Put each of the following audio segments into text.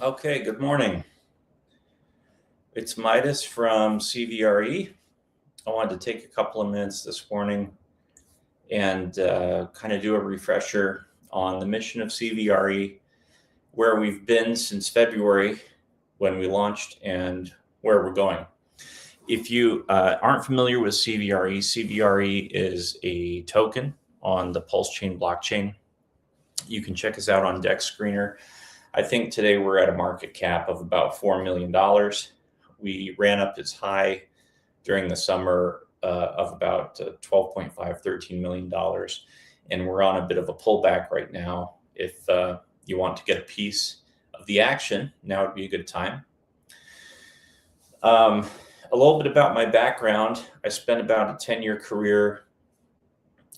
Okay, good morning. It's Midas from CVRE. I wanted to take a couple of minutes this morning and kind of do a refresher on the mission of CVRE, where we've been since February when we launched and where we're going. If you aren't familiar with CVRE, CVRE is a token on the Pulse Chain blockchain. You can check us out on Dex Screener. I think today we're at a market cap of about $4 million. We ran up as high during the summer of about $12.5, $13 million. And we're on a bit of a pullback right now. If you want to get a piece of the action, now would be a good time. A little bit about my background. I spent about a 10-year career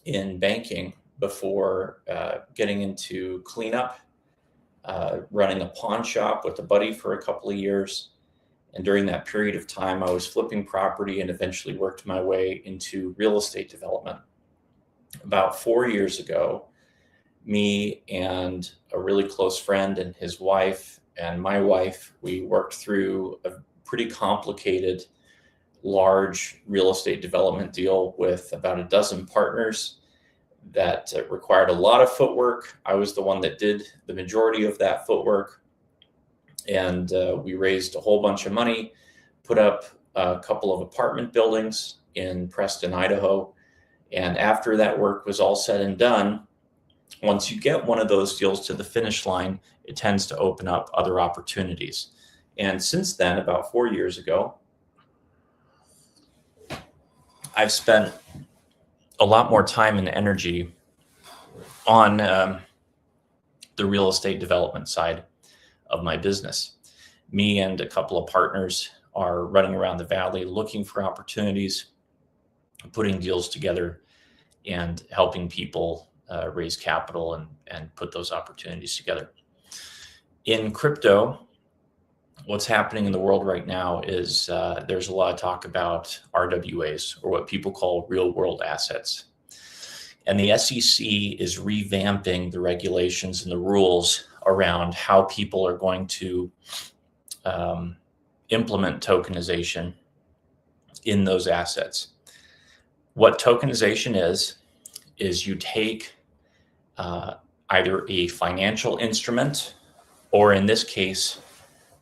in banking before getting into cleanup, running a pawn shop with a buddy for a couple of years. And during that period of time, I was flipping property and eventually worked my way into real estate development. About 4 years ago, me and a really close friend and his wife and my wife, we worked through a pretty complicated, large real estate development deal with about a dozen partners that required a lot of footwork. I was the one that did the majority of that footwork. And we raised a whole bunch of money, put up a couple of apartment buildings in Preston, Idaho. And after that work was all said and done, once you get one of those deals to the finish line, it tends to open up other opportunities. And since then, about 4 years ago, I've spent a lot more time and energy on the real estate development side of my business. Me and a couple of partners are running around the valley looking for opportunities, putting deals together, and helping people raise capital and put those opportunities together. In crypto, what's happening in the world right now is there's a lot of talk about RWAs, or what people call real world assets. And the SEC is revamping the regulations and the rules around how people are going to implement tokenization in those assets. What tokenization is you take either a financial instrument, or in this case,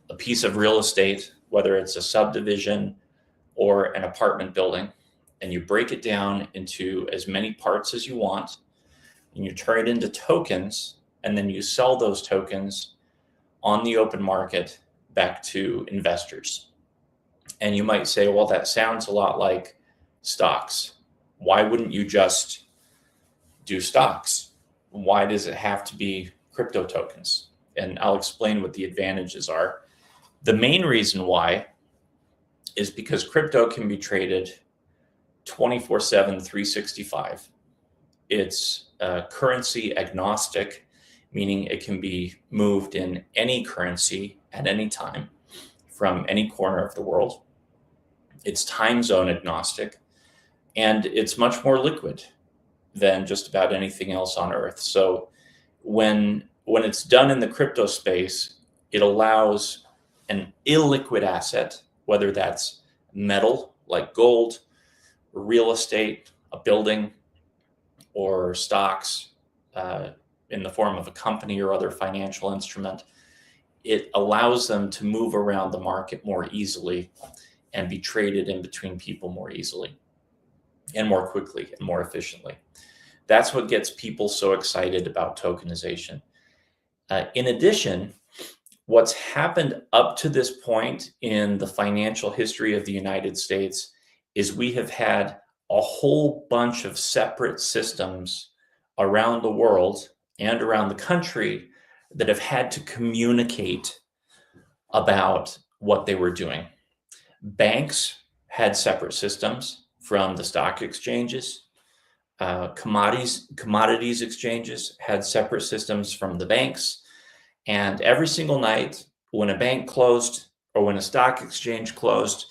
a piece of real estate, whether it's a subdivision or an apartment building, and you break it down into as many parts as you want, and you turn it into tokens, and then you sell those tokens on the open market back to investors. And you might say, well, that sounds a lot like stocks. Why wouldn't you just do stocks? Why does it have to be crypto tokens? And I'll explain what the advantages are. The main reason why is because crypto can be traded 24/7, 365. It's currency agnostic, meaning it can be moved in any currency at any time from any corner of the world. It's time zone agnostic, and it's much more liquid than just about anything else on Earth. So when it's done in the crypto space, it allows an illiquid asset, whether that's metal like gold, real estate, a building, or stocks in the form of a company or other financial instrument. It allows them to move around the market more easily and be traded in between people more easily and more quickly and more efficiently. That's what gets people so excited about tokenization. In addition, what's happened up to this point in the financial history of the United States is we have had a whole bunch of separate systems around the world and around the country that have had to communicate about what they were doing. Banks had separate systems from the stock exchanges. Commodities exchanges had separate systems from the banks. And every single night when a bank closed or when a stock exchange closed,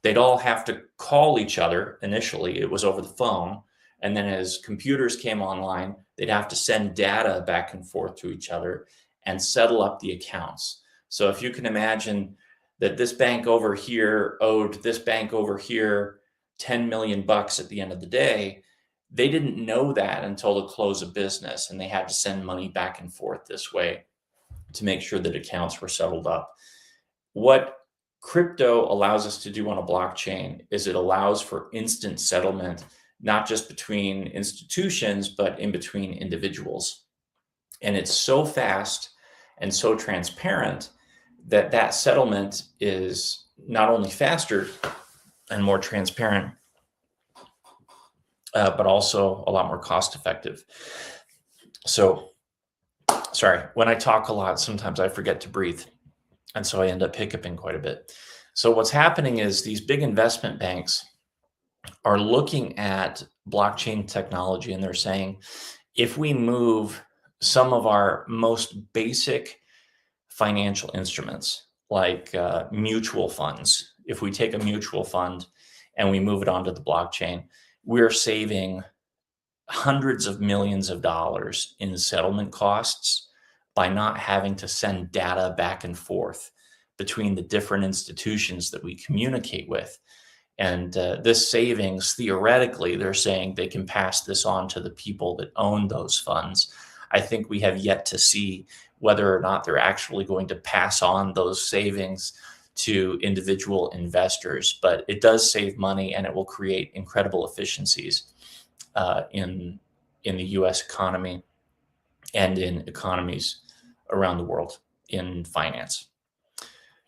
they'd all have to call each other. Initially, it was over the phone. And then as computers came online, they'd have to send data back and forth to each other and settle up the accounts. So if you can imagine that this bank over here owed this bank over here 10 million bucks at the end of the day, they didn't know that until the close of business, and they had to send money back and forth this way to make sure that accounts were settled up. What crypto allows us to do on a blockchain is it allows for instant settlement, not just between institutions, but in between individuals. And it's so fast and so transparent that that settlement is not only faster and more transparent, but also a lot more cost effective. So, sorry, when I talk a lot, sometimes I forget to breathe. And so I end up hiccuping quite a bit. So what's happening is these big investment banks are looking at blockchain technology, and they're saying, if we move some of our most basic financial instruments, like mutual funds, if we take a mutual fund and we move it onto the blockchain, we're saving hundreds of millions of dollars in settlement costs by not having to send data back and forth between the different institutions that we communicate with. And this savings, theoretically, they're saying they can pass this on to the people that own those funds. I think we have yet to see whether or not they're actually going to pass on those savings to individual investors, but it does save money, and it will create incredible efficiencies in the U.S. economy and in economies around the world in finance.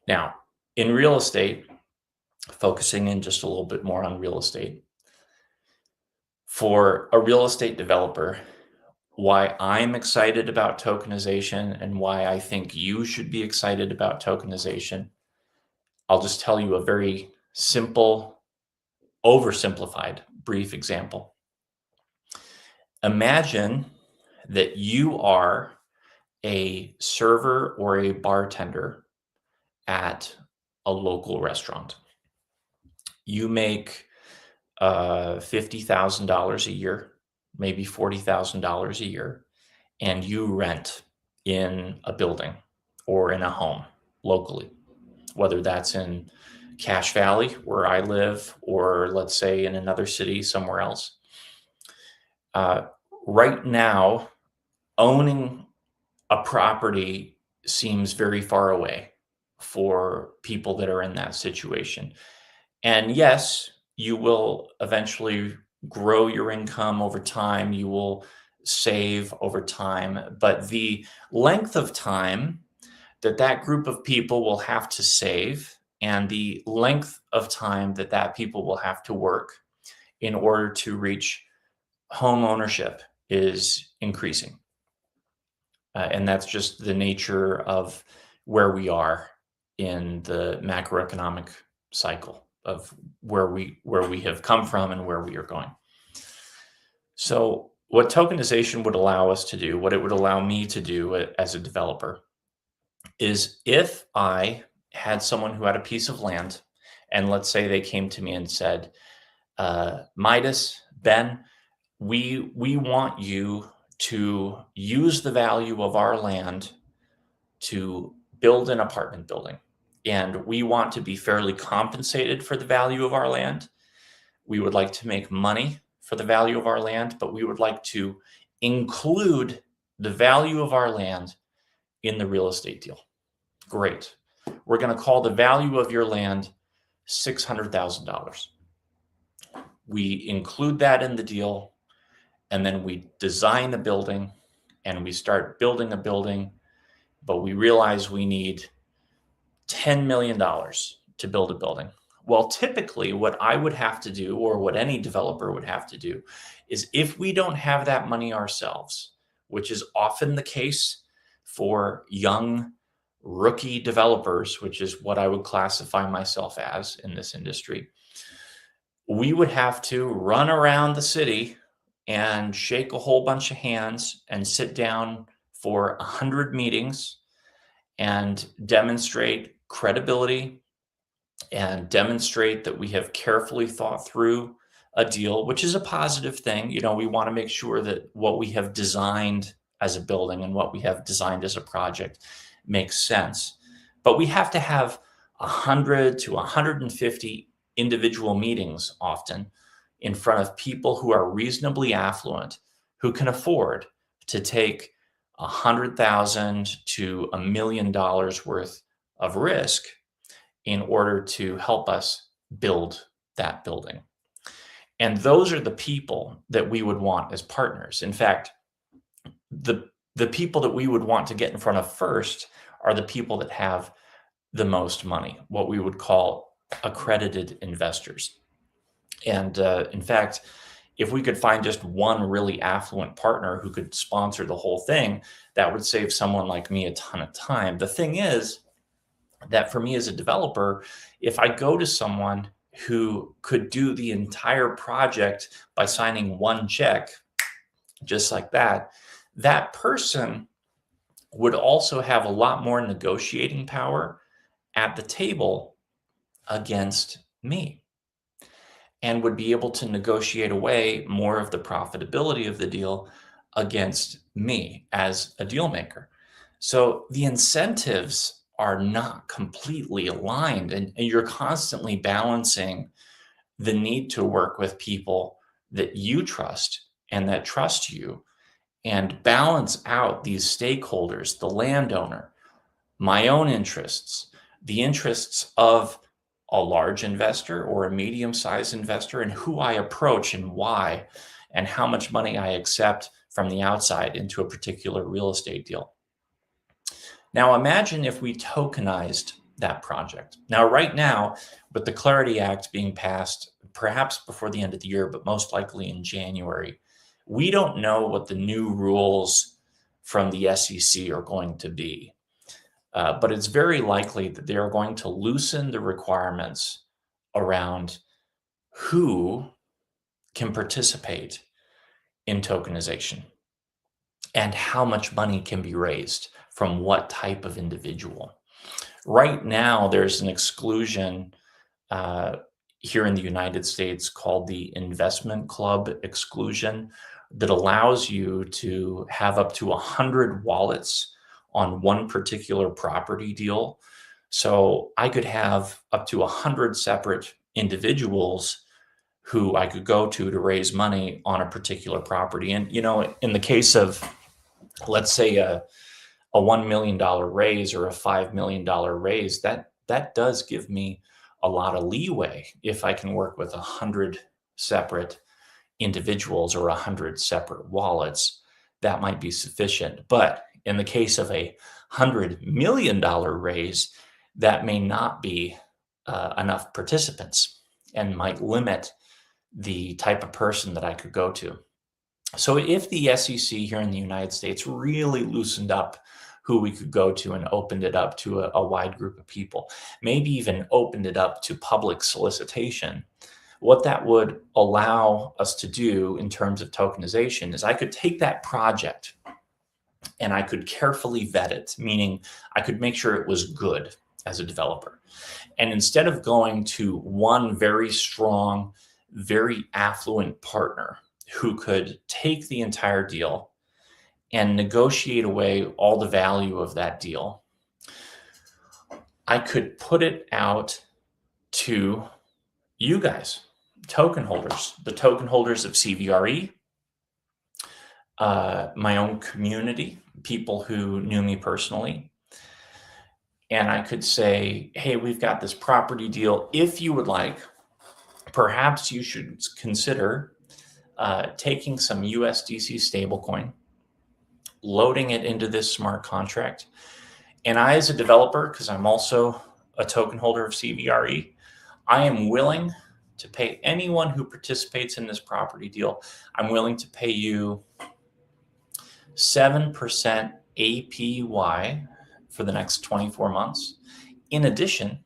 Now, in real estate, focusing in just a little bit more on real estate, for a real estate developer, why I'm excited about tokenization and why I think you should be excited about tokenization, I'll just tell you a very simple, oversimplified, brief example. Imagine that you are a server or a bartender at a local restaurant. You make $50,000 a year, maybe $40,000 a year, and you rent in a building or in a home locally, whether that's in Cache Valley, where I live, or let's say in another city somewhere else. Right now, owning a property seems very far away for people that are in that situation. And yes, you will eventually grow your income over time. You will save over time. But the length of time that that group of people will have to save and the length of time that that people will have to work in order to reach home ownership is increasing. And that's just the nature of where we are in the macroeconomic cycle of where we have come from and where we are going. So what tokenization would allow us to do, what it would allow me to do as a developer, is if I had someone who had a piece of land, and let's say they came to me and said, Midas, Ben, we want you to use the value of our land to build an apartment building. And we want to be fairly compensated for the value of our land. We would like to make money for the value of our land, but we would like to include the value of our land in the real estate deal. Great. We're going to call the value of your land $600,000. We include that in the deal, and then we design the building and we start building a building, but we realize we need $10 million to build a building. Well, typically what I would have to do, or what any developer would have to do, is if we don't have that money ourselves, which is often the case for young rookie developers, which is what I would classify myself as in this industry, we would have to run around the city and shake a whole bunch of hands and sit down for 100 meetings and demonstrate credibility and demonstrate that we have carefully thought through a deal, which is a positive thing. You know, we want to make sure that what we have designed as a building and what we have designed as a project makes sense. But we have to have 100 to 150 individual meetings often in front of people who are reasonably affluent, who can afford to take $100,000 to $1 million worth of risk in order to help us build that building. And those are the people that we would want as partners. In fact, the people that we would want to get in front of first are the people that have the most money, what we would call accredited investors. And in fact, if we could find just one really affluent partner who could sponsor the whole thing, that would save someone like me a ton of time. The thing is that for me as a developer, if I go to someone who could do the entire project by signing one check, just like that, that person would also have a lot more negotiating power at the table against me, and would be able to negotiate away more of the profitability of the deal against me as a deal maker. So the incentives are not completely aligned, and you're constantly balancing the need to work with people that you trust and that trust you, and balance out these stakeholders, the landowner, my own interests, the interests of a large investor or a medium-sized investor, and who I approach and why, and how much money I accept from the outside into a particular real estate deal. Now imagine if we tokenized that project. Now, right now, with the Clarity Act being passed, perhaps before the end of the year, but most likely in January, we don't know what the new rules from the SEC are going to be. But it's very likely that they are going to loosen the requirements around who can participate in tokenization and how much money can be raised from what type of individual. Right now, there's an exclusion here in the United States called the investment club exclusion that allows you to have up to 100 wallets on one particular property deal. So I could have up to 100 separate individuals who I could go to raise money on a particular property. And, you know, in the case of, let's say, a $1 million raise or a $5 million raise, that does give me a lot of leeway if I can work with 100 separate individuals or 100 separate wallets. That might be sufficient. But in the case of a $100 million raise, that may not be enough participants and might limit the type of person that I could go to. So if the SEC here in the United States really loosened up who we could go to and opened it up to a wide group of people, maybe even opened it up to public solicitation, what that would allow us to do in terms of tokenization is I could take that project and I could carefully vet it, meaning I could make sure it was good as a developer. And instead of going to one very strong, very affluent partner who could take the entire deal and negotiate away all the value of that deal, I could put it out to you guys, token holders, the token holders of CVRE, my own community, people who knew me personally. And I could say, hey, we've got this property deal. If you would like, perhaps you should consider taking some USDC stablecoin, loading it into this smart contract. And I, as a developer, because I'm also a token holder of CVRE, I am willing to pay anyone who participates in this property deal. I'm willing to pay you 7% APY for the next 24 months. In addition,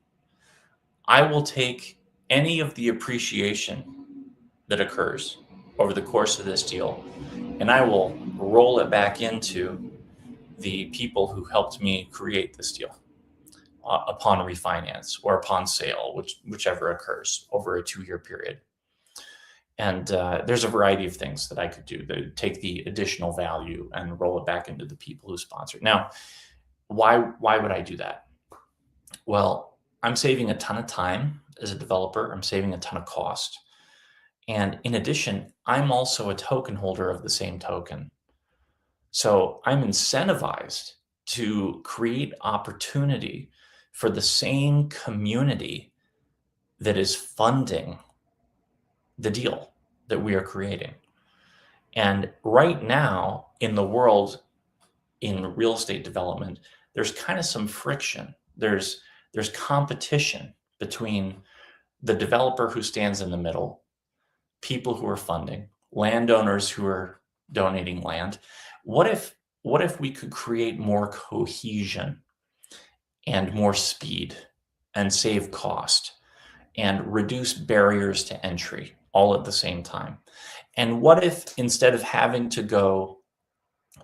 I will take any of the appreciation that occurs over the course of this deal, and I will roll it back into the people who helped me create this deal upon refinance or upon sale, whichever occurs over a 2-year period. And there's a variety of things that I could do to take the additional value and roll it back into the people who sponsor. Now, why would I do that? Well, I'm saving a ton of time as a developer. I'm saving a ton of cost. And in addition, I'm also a token holder of the same token. So I'm incentivized to create opportunity for the same community that is funding the deal that we are creating. And right now in the world, in real estate development, there's kind of some friction. There's competition between the developer who stands in the middle, people who are funding, landowners who are donating land. What if we could create more cohesion and more speed and save cost and reduce barriers to entry all at the same time? And what if instead of having to go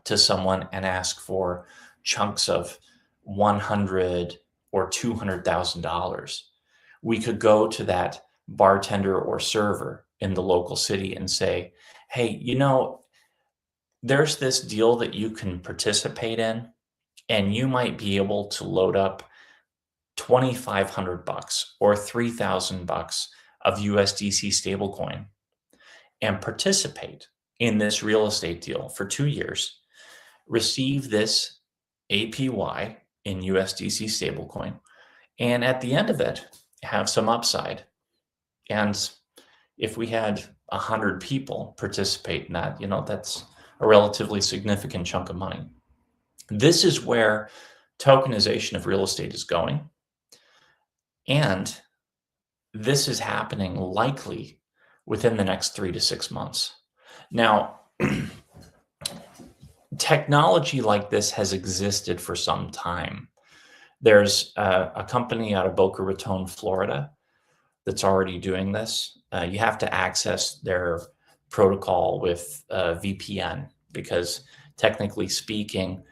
to someone and ask for chunks of 100 or $200,000, we could go to that bartender or server in the local city and say, hey, there's this deal that you can participate in, and you might be able to load up 2,500 bucks or 3,000 bucks of USDC stablecoin and participate in this real estate deal for 2 years, receive this APY in USDC stablecoin, and at the end of it, have some upside. And if we had 100 people participate in that, that's a relatively significant chunk of money. This is where tokenization of real estate is going. And this is happening likely within the next 3 to 6 months. Now, technology like this has existed for some time. There's a company out of Boca Raton, Florida, that's already doing this. You have to access their protocol with VPN because, technically speaking,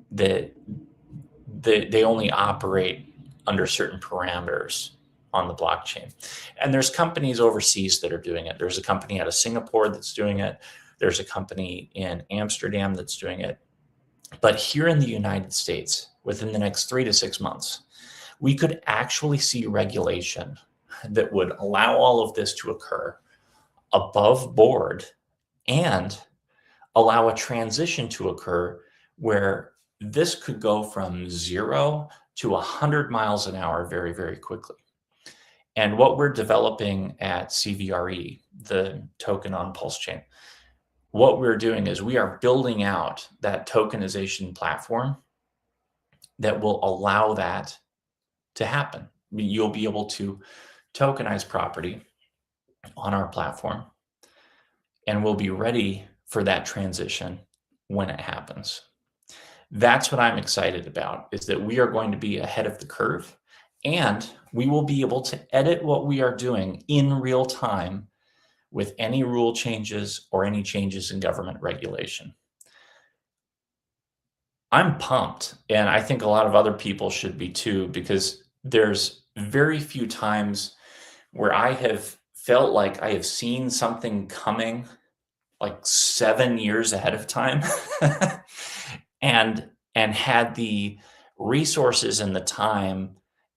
they only operate under certain parameters on the blockchain. And there's companies overseas that are doing it. There's a company out of Singapore that's doing it. There's a company in Amsterdam that's doing it. But here in the United States, within the next 3 to 6 months, we could actually see regulation that would allow all of this to occur above board and allow a transition to occur where this could go from 0 to 100 miles an hour very, very quickly. And what we're developing at CVRE, the token on Pulse Chain, what we're doing is we are building out that tokenization platform that will allow that to happen. You'll be able to tokenize property on our platform, and we'll be ready for that transition when it happens. That's what I'm excited about, is that we are going to be ahead of the curve, and we will be able to edit what we are doing in real time with any rule changes or any changes in government regulation. I'm pumped, and I think a lot of other people should be too, because there's very few times where I have felt like I have seen something coming like 7 years ahead of time and had the resources and the time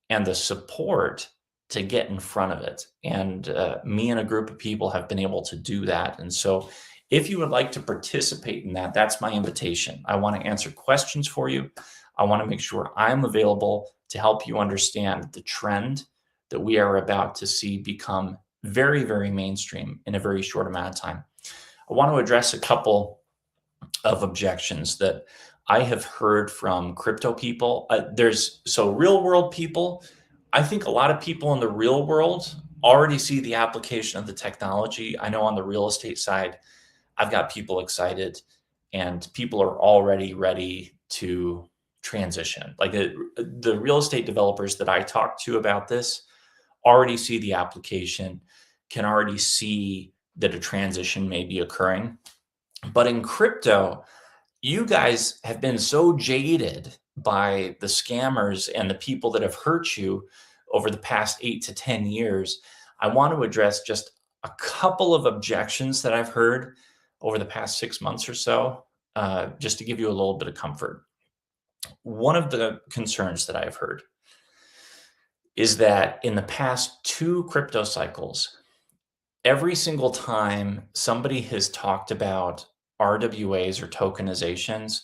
and the support to get in front of it. And me and a group of people have been able to do that. And so if you would like to participate in that, that's my invitation. I want to answer questions for you. I want to make sure I'm available to help you understand the trend that we are about to see become very, very mainstream in a very short amount of time. I want to address a couple of objections that I have heard from crypto people. So real world people, I think a lot of people in the real world already see the application of the technology. I know on the real estate side, I've got people excited and people are already ready to transition. Like the real estate developers that I talk to about this already see the application, can already see that a transition may be occurring. But in crypto, you guys have been so jaded by the scammers and the people that have hurt you over the past 8 to 10 years. I want to address just a couple of objections that I've heard over the past 6 months or so, just to give you a little bit of comfort. One of the concerns that I've heard is that in the past 2 crypto cycles, every single time somebody has talked about RWAs or tokenizations,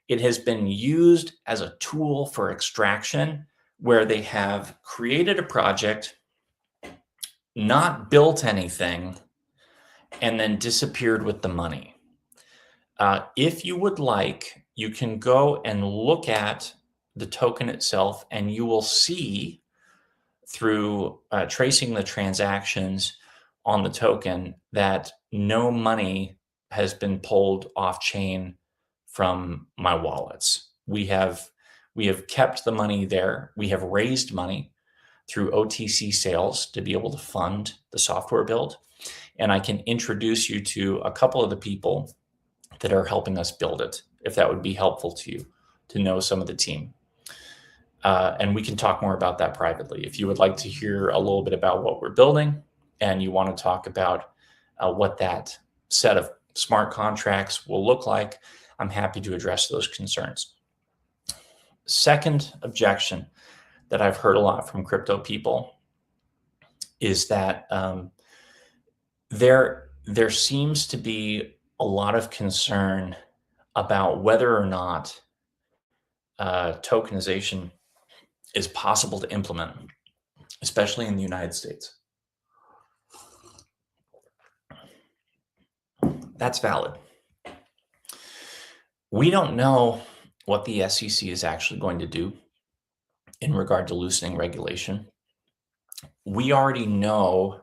it has been used as a tool for extraction where they have created a project, not built anything, and then disappeared with the money. If you would like, you can go and look at the token itself, and you will see through tracing the transactions on the token that no money has been pulled off chain from my wallets. We have kept the money there. We have raised money through OTC sales to be able to fund the software build. And I can introduce you to a couple of the people that are helping us build it, if that would be helpful to you to know some of the team. And we can talk more about that privately. If you would like to hear a little bit about what we're building and you want to talk about what that set of smart contracts will look like, I'm happy to address those concerns. Second objection that I've heard a lot from crypto people is that there seems to be a lot of concern about whether or not tokenization is possible to implement, especially in the United States. That's valid. We don't know what the SEC is actually going to do in regard to loosening regulation. We already know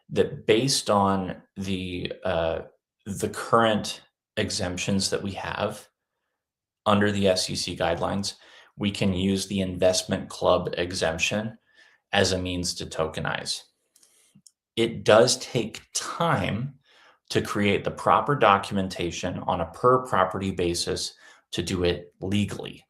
that based on the current exemptions that we have under the SEC guidelines, we can use the investment club exemption as a means to tokenize. It does take time to create the proper documentation on a per property basis to do it legally.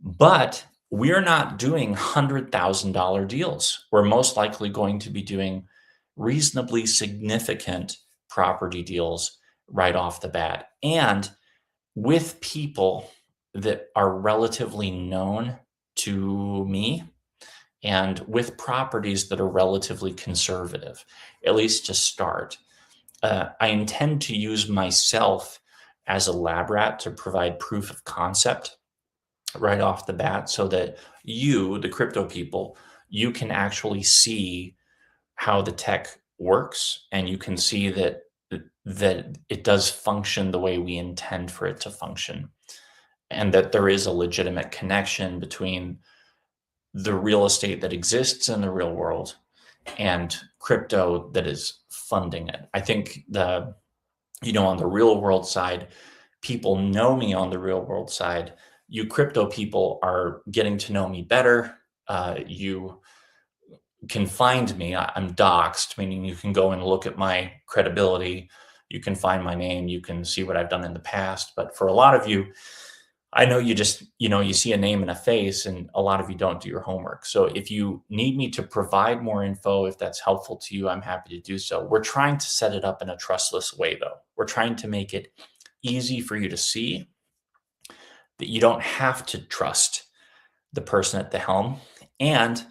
But we're not doing $100,000 deals. We're most likely going to be doing reasonably significant property deals right off the bat, and with people that are relatively known to me and with properties that are relatively conservative, at least to start. I intend to use myself as a lab rat to provide proof of concept right off the bat so that you, the crypto people, you can actually see how the tech works, and you can see that it does function the way we intend for it to function, and that there is a legitimate connection between the real estate that exists in the real world and crypto that is funding it. I think on the real world side, people know me on the real world side. You crypto people are getting to know me better. You can find me. I'm doxed, meaning you can go and look at my credibility. You can find my name. You can see what I've done in the past. But for a lot of you, I know you just, you see a name and a face, and a lot of you don't do your homework. So if you need me to provide more info, if that's helpful to you, I'm happy to do so. We're trying to set it up in a trustless way, though. We're trying to make it easy for you to see that you don't have to trust the person at the helm. And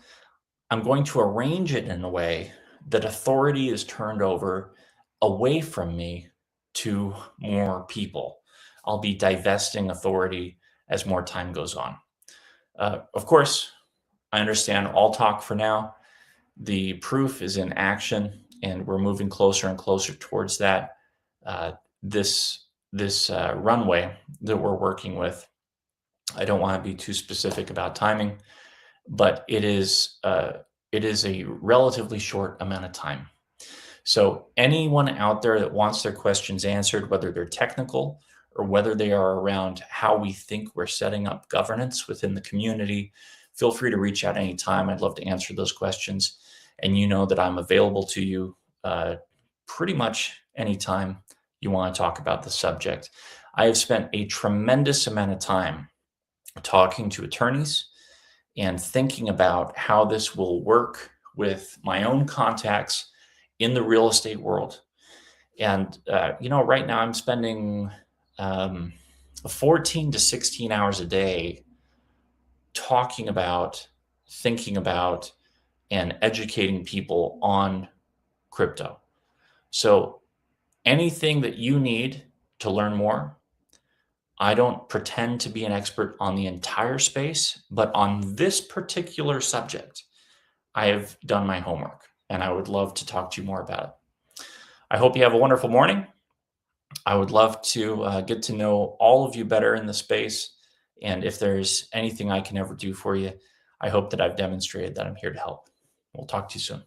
I'm going to arrange it in a way that authority is turned over away from me to more people. I'll be divesting authority as more time goes on. Of course, I understand all talk for now. The proof is in action, and we're moving closer and closer towards that. This runway that we're working with, I don't want to be too specific about timing, but it is a relatively short amount of time. So anyone out there that wants their questions answered, whether they're technical or whether they are around how we think we're setting up governance within the community, feel free to reach out anytime. I'd love to answer those questions. And you know that I'm available to you pretty much anytime you want to talk about the subject. I have spent a tremendous amount of time talking to attorneys and thinking about how this will work with my own contacts in the real estate world. And, right now I'm spending 14 to 16 hours a day thinking about and educating people on crypto. So anything that you need to learn more, I don't pretend to be an expert on the entire space, but on this particular subject, I have done my homework and I would love to talk to you more about it. I hope you have a wonderful morning. I would love to get to know all of you better in the space. And if there's anything I can ever do for you, I hope that I've demonstrated that I'm here to help. We'll talk to you soon.